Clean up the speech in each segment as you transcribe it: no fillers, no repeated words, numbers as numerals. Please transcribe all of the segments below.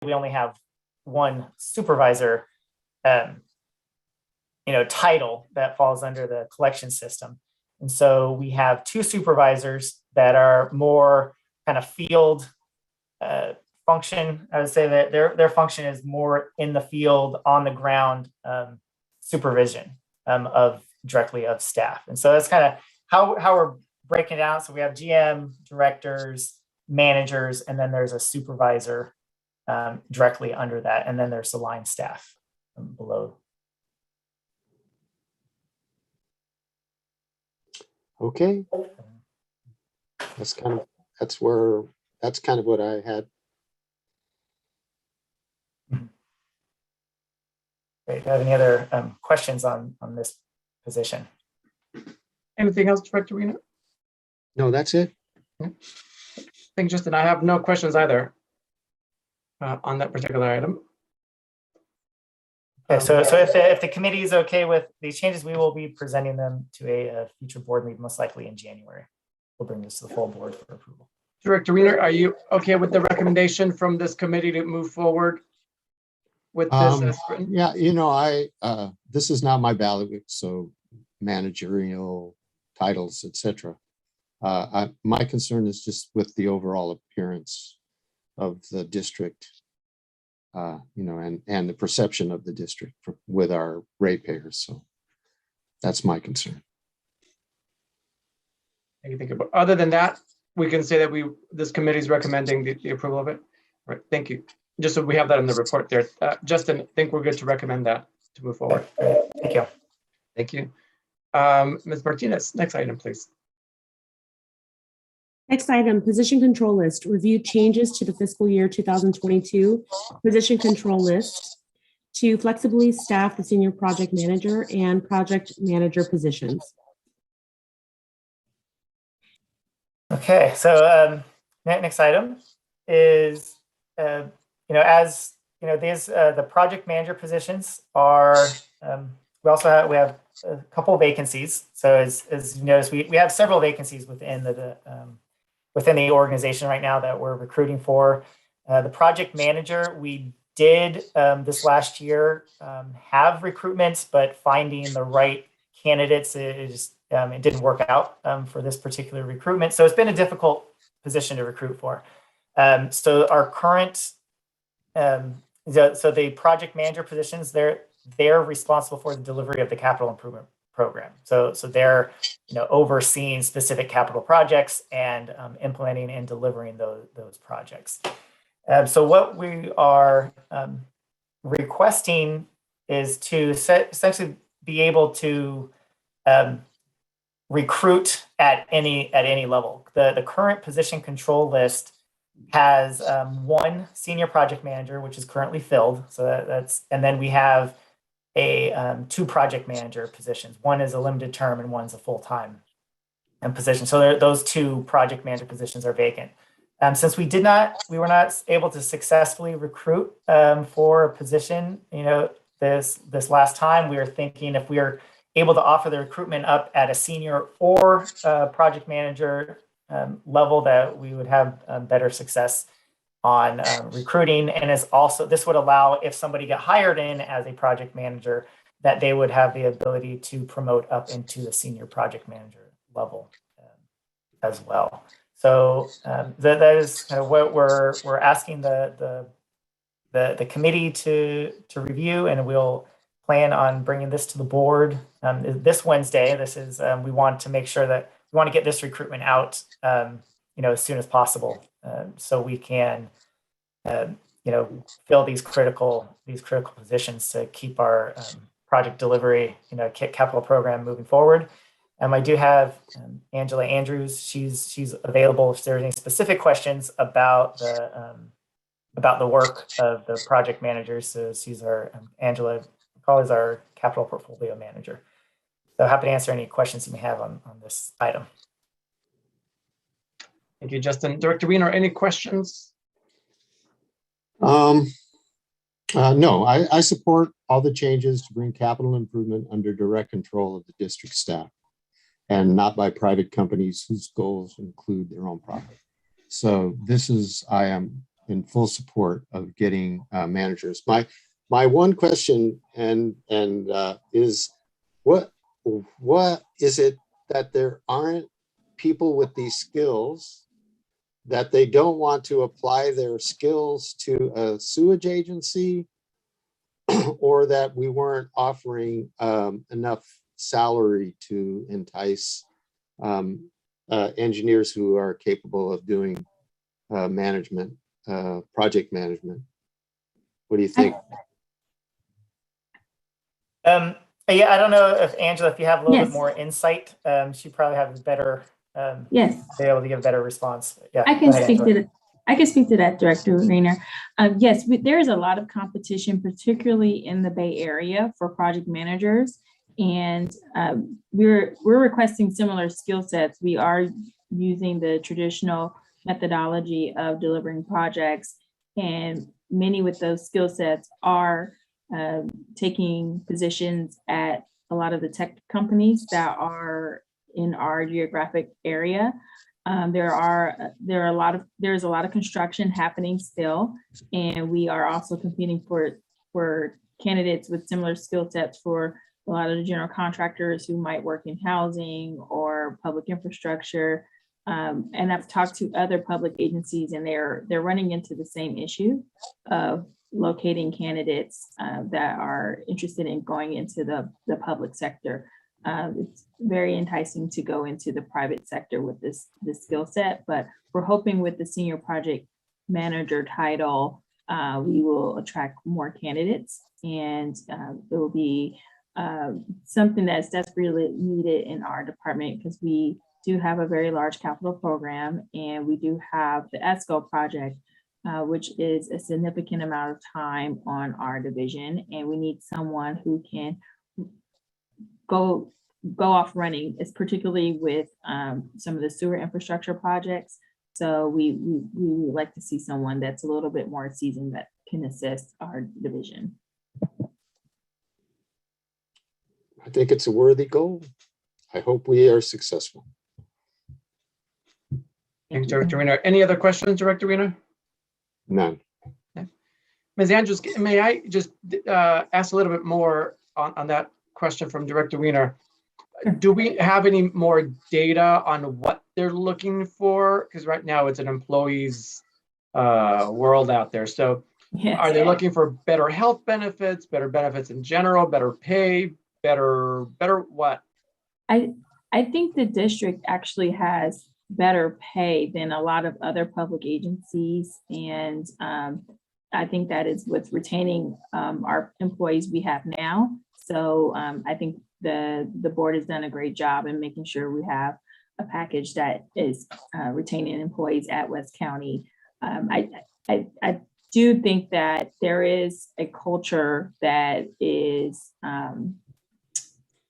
we only have one supervisor, title that falls under the collection system. And so we have two supervisors that are more kind of field function. I would say that their function is more in the field, on the ground supervision directly of staff. And so that's kind of how we're breaking it down. So we have GM, directors, managers, and then there's a supervisor directly under that. And then there's the line staff below. Okay. That's kind of what I had. Great. Do you have any other questions on this position? Anything else, Director Reno? No, that's it. I think Justin, I have no questions either on that particular item. Okay, so if the committee is okay with these changes, we will be presenting them to a future board meeting, most likely in January. We'll bring this to the full board for approval. Director Reno, are you okay with the recommendation from this committee to move forward with this? Yeah, this is not my bailiwick, so managerial titles, etc. My concern is just with the overall appearance of the district, and the perception of the district with our ratepayers. So that's my concern. Other than that, we can say that this committee is recommending the approval of it. All right, thank you. Just so we have that in the report there. Justin, I think we're good to recommend that to move forward. Thank you. Thank you. Ms. Martinez, next item, please. Next item, position control list. Review changes to the fiscal year 2022 position control list to flexibly staff the senior project manager and project manager positions. Okay, so next item is, the project manager positions are, we have a couple of vacancies. So as you notice, we have several vacancies within the organization right now that we're recruiting for. The project manager, we did this last year have recruitments, but finding the right candidates, it didn't work out for this particular recruitment. So it's been a difficult position to recruit for. So our current, so the project manager positions, they're responsible for the delivery of the capital improvement program. So they're overseeing specific capital projects and implementing and delivering those projects. So what we are requesting is to essentially be able to recruit at any level. The current position control list has one senior project manager, which is currently filled. So and then we have two project manager positions. One is a limited term and one's a full-time position. So those two project manager positions are vacant. Since we were not able to successfully recruit for a position, this last time, we were thinking if we are able to offer the recruitment up at a senior or project manager level, that we would have better success on recruiting. And this would allow, if somebody got hired in as a project manager, that they would have the ability to promote up into the senior project manager level as well. So that is kind of what we're asking the committee to review, and we'll plan on bringing this to the board this Wednesday. This is we want to make sure that we want to get this recruitment out as soon as possible, so we can fill these critical positions to keep our project delivery capital program moving forward. I do have Angela Andrews. She's available if there's any specific questions about the work of the project managers. So she's our Angela is our capital portfolio manager. So happy to answer any questions you may have on this item. Thank you, Justin. Director Wiener, any questions? No, I support all the changes to bring capital improvement under direct control of the district staff and not by private companies whose goals include their own profit. So I am in full support of getting managers. My one question is what is it that there aren't people with these skills, that they don't want to apply their skills to a sewage agency, or that we weren't offering enough salary to entice engineers who are capable of doing management, project management? What do you think? Yeah, I don't know if Angela, if you have a little Yes. bit more insight, she probably have a better, Yes, be able to give a better response. Yeah, I go can ahead, speak Angela. to that. I can speak to that, Director Rayner. Yes, there is a lot of competition, particularly in the Bay Area, for project managers, and we're requesting similar skill sets. We are using the traditional methodology of delivering projects, and many with those skill sets are taking positions at a lot of the tech companies that are in our geographic area. There's a lot of construction happening still, and we are also competing for candidates with similar skill sets for a lot of the general contractors who might work in housing or public infrastructure. And I've talked to other public agencies, and they're running into the same issue of locating candidates that are interested in going into the public sector. It's very enticing to go into the private sector with this skill set, but we're hoping with the senior project manager title, we will attract more candidates, and it will be something that's desperately needed in our department, because we do have a very large capital program, and we do have the ESCO project, which is a significant amount of time on our division, and we need someone who can go off running, is particularly with some of the sewer infrastructure projects. So we would like to see someone that's a little bit more seasoned that can assist our division. I think it's a worthy goal. I hope we are successful. Thanks, Director Rayner. Any other questions, Director Rayner? None. Ms. Andrews, may I just ask a little bit more on that question from Director Rayner? Do we have any more data on what they're looking for? Because right now it's an employee's world out there. So Yes. are they looking for better health benefits, better benefits in general, better pay, better what? I think the district actually has better pay than a lot of other public agencies, and I think that is what's retaining our employees we have now. So I think the board has done a great job in making sure we have a package that is retaining employees at West County. I do think that there is a culture that is,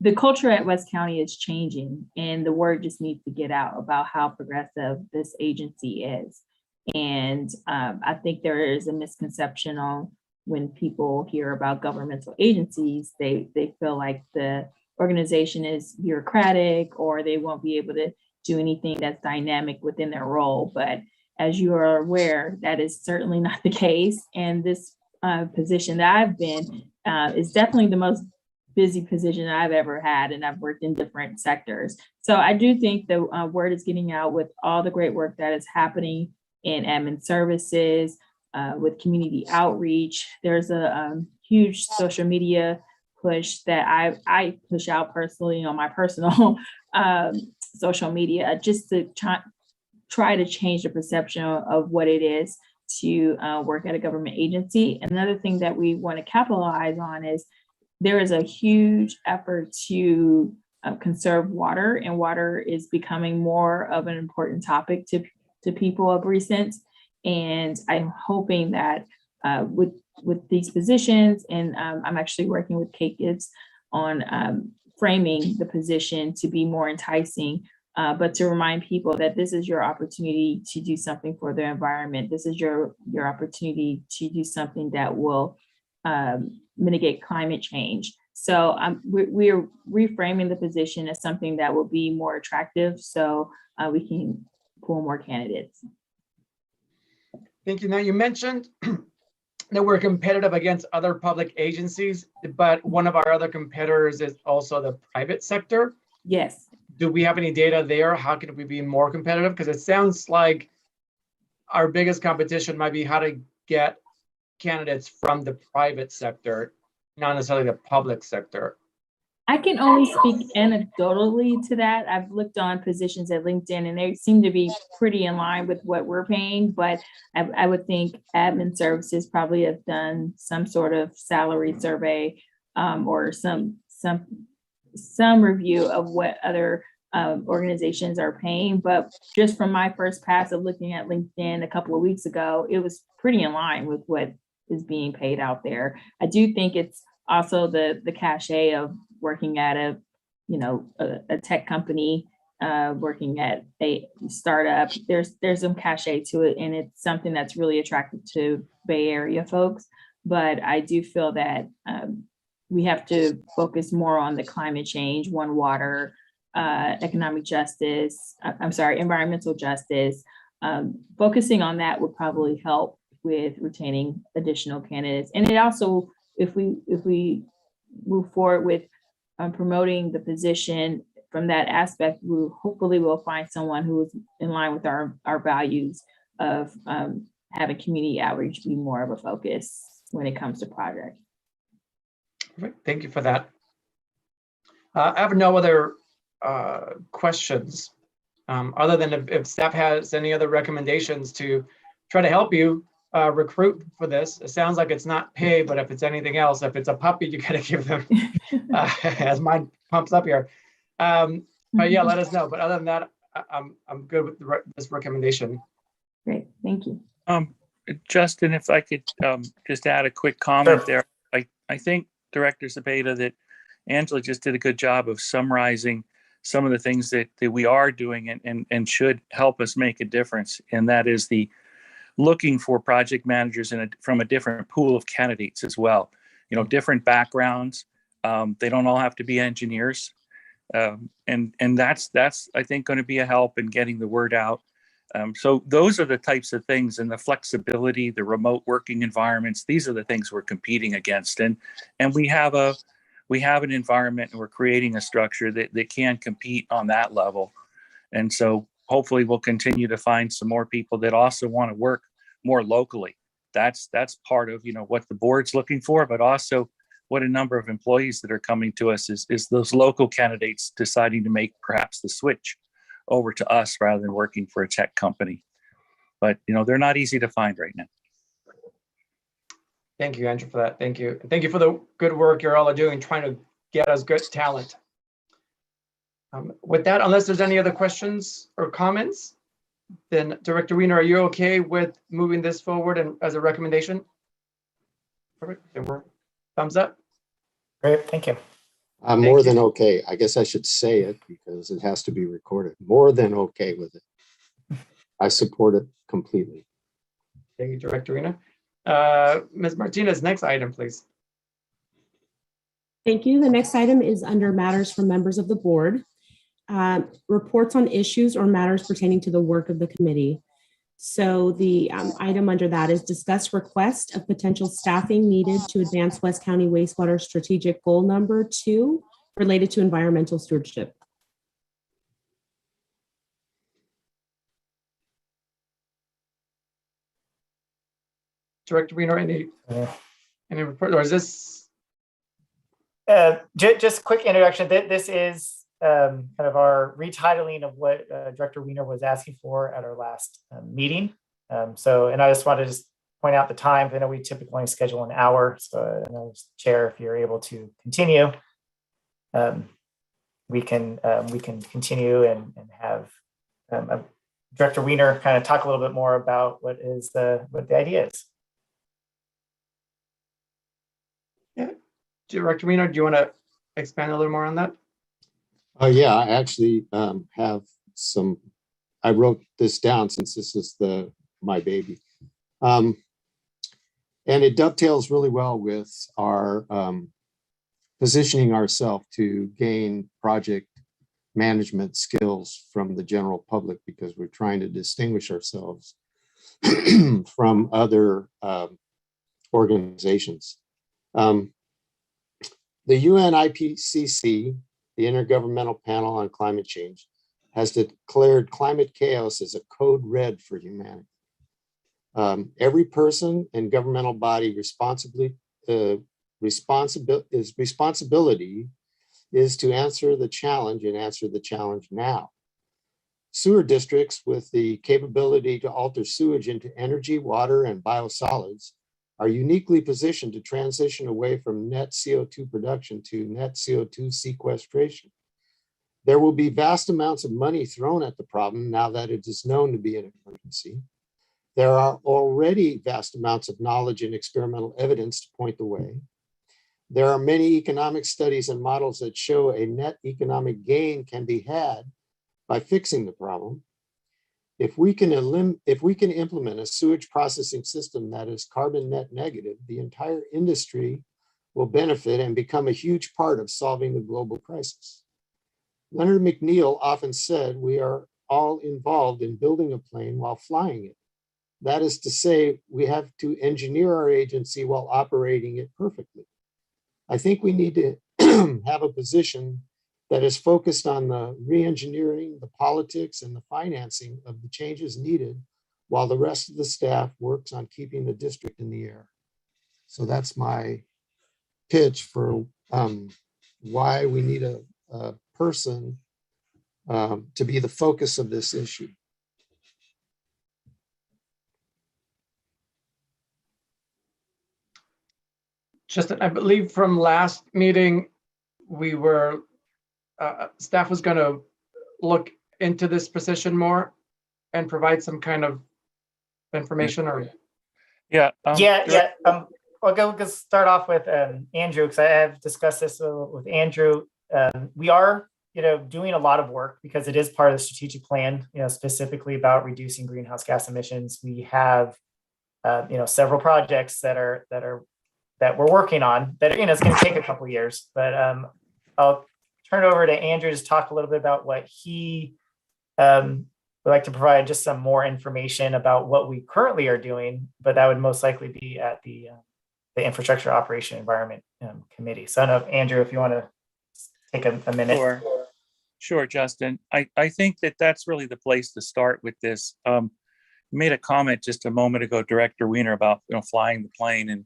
the culture at West County is changing, and the word just needs to get out about how progressive this agency is. And I think there is a misconception on when people hear about governmental agencies, they feel like the organization is bureaucratic, or they won't be able to do anything that's dynamic within their role. But as you are aware, that is certainly not the case. And this position that I've been is definitely the most busy position I've ever had, and I've worked in different sectors. So I do think the word is getting out with all the great work that is happening in admin services, with community outreach. There's a huge social media push that I push out personally on my personal social media, just to try to change the perception of what it is to work at a government agency. Another thing that we want to capitalize on is there is a huge effort to conserve water, and water is becoming more of an important topic to people of recent. And I'm hoping that with these positions, and I'm actually working with Kate Gibbs on framing the position to be more enticing, but to remind people that this is your opportunity to do something for the environment. This is your opportunity to do something that will mitigate climate change. So we're reframing the position as something that will be more attractive, so we can pull more candidates. Thank you. Now, you mentioned that we're competitive against other public agencies, but one of our other competitors is also the private sector. Yes. Do we have any data there? How can we be more competitive? Because it sounds like our biggest competition might be how to get candidates from the private sector, not necessarily the public sector. I can only speak anecdotally to that. I've looked on positions at LinkedIn and they seem to be pretty in line with what we're paying, but I would think admin services probably have done some sort of salary survey or some review of what other organizations are paying. But just from my first pass of looking at LinkedIn a couple of weeks ago, it was pretty in line with what is being paid out there. I do think it's also the cachet of working at a tech company, working at a startup. There's some cachet to it, and it's something that's really attractive to Bay Area folks. But I do feel that we have to focus more on the climate change, one water, economic justice, environmental justice. Focusing on that would probably help with retaining additional candidates. And it also, if we move forward with promoting the position from that aspect, we'll find someone who is in line with our values of having community outreach be more of a focus when it comes to projects. Thank you for that. I have no other questions other than if staff has any other recommendations to try to help you recruit for this. It sounds like it's not pay, but if it's anything else, if it's a puppy, you gotta give them as mine pumps up here. But yeah, let us know. But other than that, I'm good with this recommendation. Great, thank you. Justin, if I could just add a quick comment Sure. there. I think Director Zepeda, that Angela just did a good job of summarizing some of the things that we are doing and should help us make a difference. And that is the looking for project managers from a different pool of candidates as well. You know, different backgrounds. They don't all have to be engineers. And that's I think going to be a help in getting the word out. So those are the types of things, and the flexibility, the remote working environments, these are the things we're competing against. And we have an environment, and we're creating a structure that can compete on that level. And so hopefully we'll continue to find some more people that also want to work more locally. That's part of, what the board's looking for, but also what a number of employees that are coming to us is those local candidates deciding to make perhaps the switch over to us rather than working for a tech company. But, they're not easy to find right now. Thank you, Andrew, for that. Thank you. And thank you for the good work you're all doing, trying to get us good talent. With that, unless there's any other questions or comments, then Director Wiener, are you okay with moving this forward and as a recommendation? Perfect. Then we're thumbs up. Great, thank you. I'm more than okay. I guess I should say it because it has to be recorded. More than okay with it. I support it completely. Thank you, Director Wiener. Ms. Martinez, next item, please. Thank you. The next item is under matters from members of the board. Reports on issues or matters pertaining to the work of the committee. So the item under that is discuss request of potential staffing needed to advance West County Wastewater Strategic Goal Number 2 related to environmental stewardship. Director Wiener, any report, or is this? Just a quick introduction. This is kind of our retitling of what Director Wiener was asking for at our last meeting. And I just wanted to point out the time. I know we typically only schedule an hour. So I know, Chair, if you're able to continue, we can continue and have Director Wiener kind of talk a little bit more about what the idea is. Yeah, Director Wiener, do you want to expand a little more on that? Yeah, I actually have some, I wrote this down since this is my baby. And it dovetails really well with our positioning ourselves to gain project management skills from the general public, because we're trying to distinguish ourselves from other organizations. The UN IPCC, the Intergovernmental Panel on Climate Change, has declared climate chaos as a code red for humanity. Every person and governmental body responsibility is to answer the challenge and answer the challenge now. Sewer districts with the capability to alter sewage into energy, water, and biosolids are uniquely positioned to transition away from net CO2 production to net CO2 sequestration. There will be vast amounts of money thrown at the problem now that it is known to be an emergency. There are already vast amounts of knowledge and experimental evidence to point the way. There are many economic studies and models that show a net economic gain can be had by fixing the problem. If we can implement a sewage processing system that is carbon net negative, the entire industry will benefit and become a huge part of solving the global crisis. Leonard McNeil often said, we are all involved in building a plane while flying it. That is to say, we have to engineer our agency while operating it perfectly. I think we need to have a position that is focused on the re-engineering, the politics, and the financing of the changes needed, while the rest of the staff works on keeping the district in the air. So that's my pitch for why we need a person to be the focus of this issue. Justin, I believe from last meeting, we were, staff was going to look into this position more and provide some kind of information or. Yeah. I'll go start off with Andrew, because I have discussed this with Andrew. We are, doing a lot of work because it is part of the strategic plan, specifically about reducing greenhouse gas emissions. We have, several projects that we're working on that, it's going to take a couple of years, but I'll turn it over to Andrew to talk a little bit about what he would like to provide, just some more information about what we currently are doing, but that would most likely be at the Infrastructure Operation Environment Committee. So I don't know, Andrew, if you want to take a minute. Sure, Justin. I think that's really the place to start with this. You made a comment just a moment ago, Director Wiener, about flying the plane and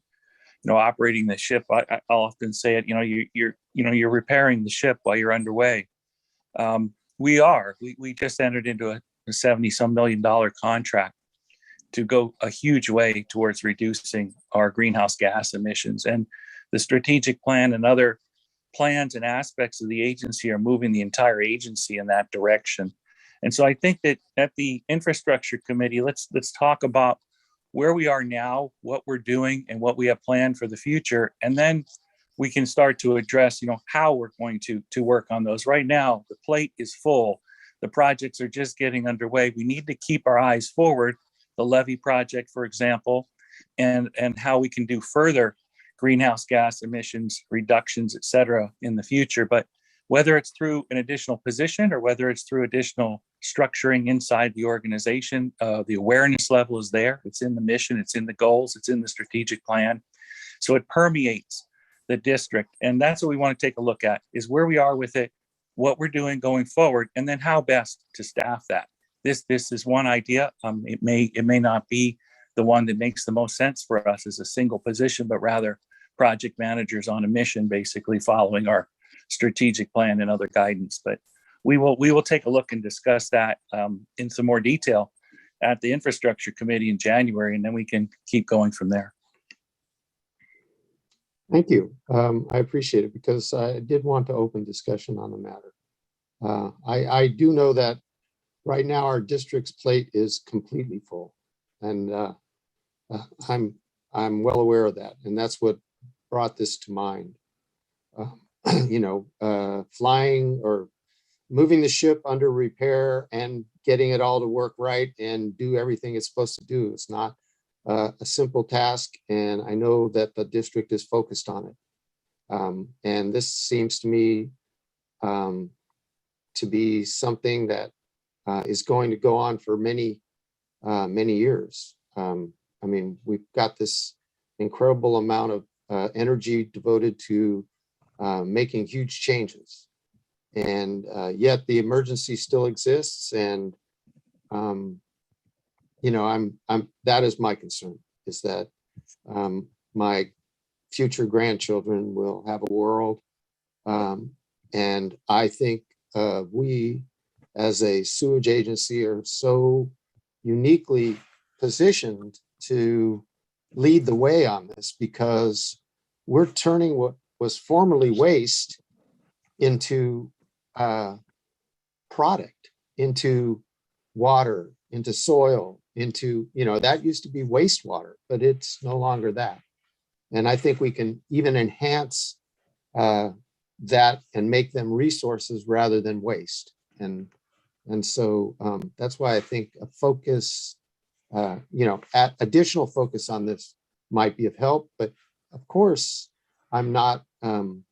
operating the ship. I'll often say it. You're repairing the ship while you're underway. We just entered into a $70-some million contract to go a huge way towards reducing our greenhouse gas emissions, and the strategic plan and other plans and aspects of the agency are moving the entire agency in that direction. And so I think that at the Infrastructure Committee, let's talk about where we are now, what we're doing, and what we have planned for the future. And then we can start to address, how we're going to work on those. Right now, the plate is full. The projects are just getting underway. We need to keep our eyes forward, the levee project, for example, and how we can do further greenhouse gas emissions reductions, et cetera, in the future. But whether it's through an additional position or whether it's through additional structuring inside the organization, the awareness level is there. It's in the mission, it's in the goals, it's in the strategic plan. So it permeates the district. And that's what we want to take a look at, is where we are with it, what we're doing going forward, and then how best to staff that. This is one idea. It may not be the one that makes the most sense for us as a single position, but rather project managers on a mission, basically following our strategic plan and other guidance. But we will take a look and discuss that in some more detail at the Infrastructure Committee in January, and then we can keep going from there. Thank you. I appreciate it, because I did want to open discussion on the matter. I do know that right now our district's plate is completely full, and I'm well aware of that, and that's what brought this to mind. Flying or moving the ship under repair and getting it all to work right and do everything it's supposed to do. It's not a simple task, and I know that the district is focused on it. And this seems to me to be something that is going to go on for many years. I mean, we've got this incredible amount of energy devoted to making huge changes. And yet the emergency still exists. And, you know, that is my concern, is that my future grandchildren will have a world. And I think we, as a sewage agency, are so uniquely positioned to lead the way on this, because we're turning what was formerly waste into product, into water, into soil, into, you know, that used to be wastewater, but it's no longer that. And I think we can even enhance that and make them resources rather than waste. And so that's why I think a focus, you know, additional focus on this might be of help. But of course, I'm not on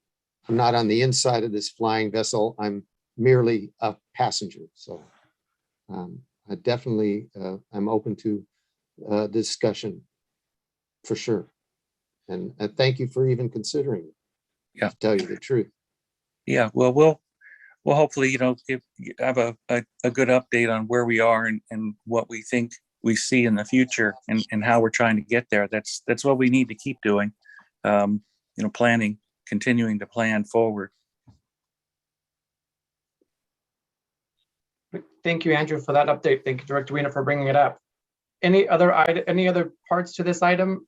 the inside of this flying vessel. I'm merely a passenger. So I definitely I'm open to discussion for sure. And thank you for even considering it. Yeah. To tell you the truth. Yeah, well, we'll hopefully, you know, have a good update on where we are and what we think we see in the future and how we're trying to get there. That's what we need to keep doing. You know, continuing to plan forward. Thank you, Andrew, for that update. Thank you, Director Weiner, for bringing it up. Any other parts to this item?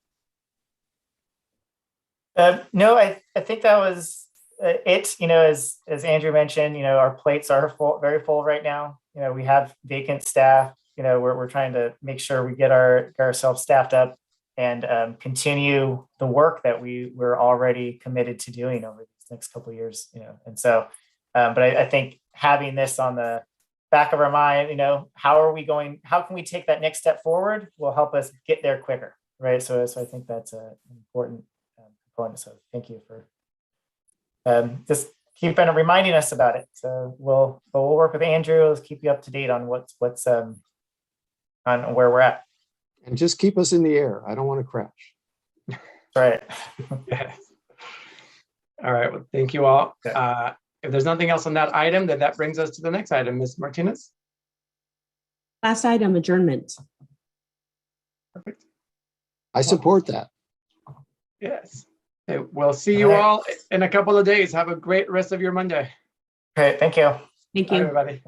No, I think that was it. You know, as Andrew mentioned, you know, our plates are full, very full right now. You know, we have vacant staff. You know, we're trying to make sure we get ourselves staffed up and continue the work that we're already committed to doing over these next couple of years. You know, and so, but I think having this on the back of our mind, you know, how can we take that next step forward will help us get there quicker, right? So I think that's an important component. So thank you for just keeping reminding us about it. So we'll work with Andrew. Let's keep you up to date on what's on where we're at. And just keep us in the air. I don't want to crash. Right. All right. Well, thank you all. If there's nothing else on that item, then that brings us to the next item, Ms. Martinez. Last item, adjournment. Perfect. I support that. Yes. Okay, we'll see you all in a couple of days. Have a great rest of your Monday. Great. Thank you. Thank Bye, you. everybody.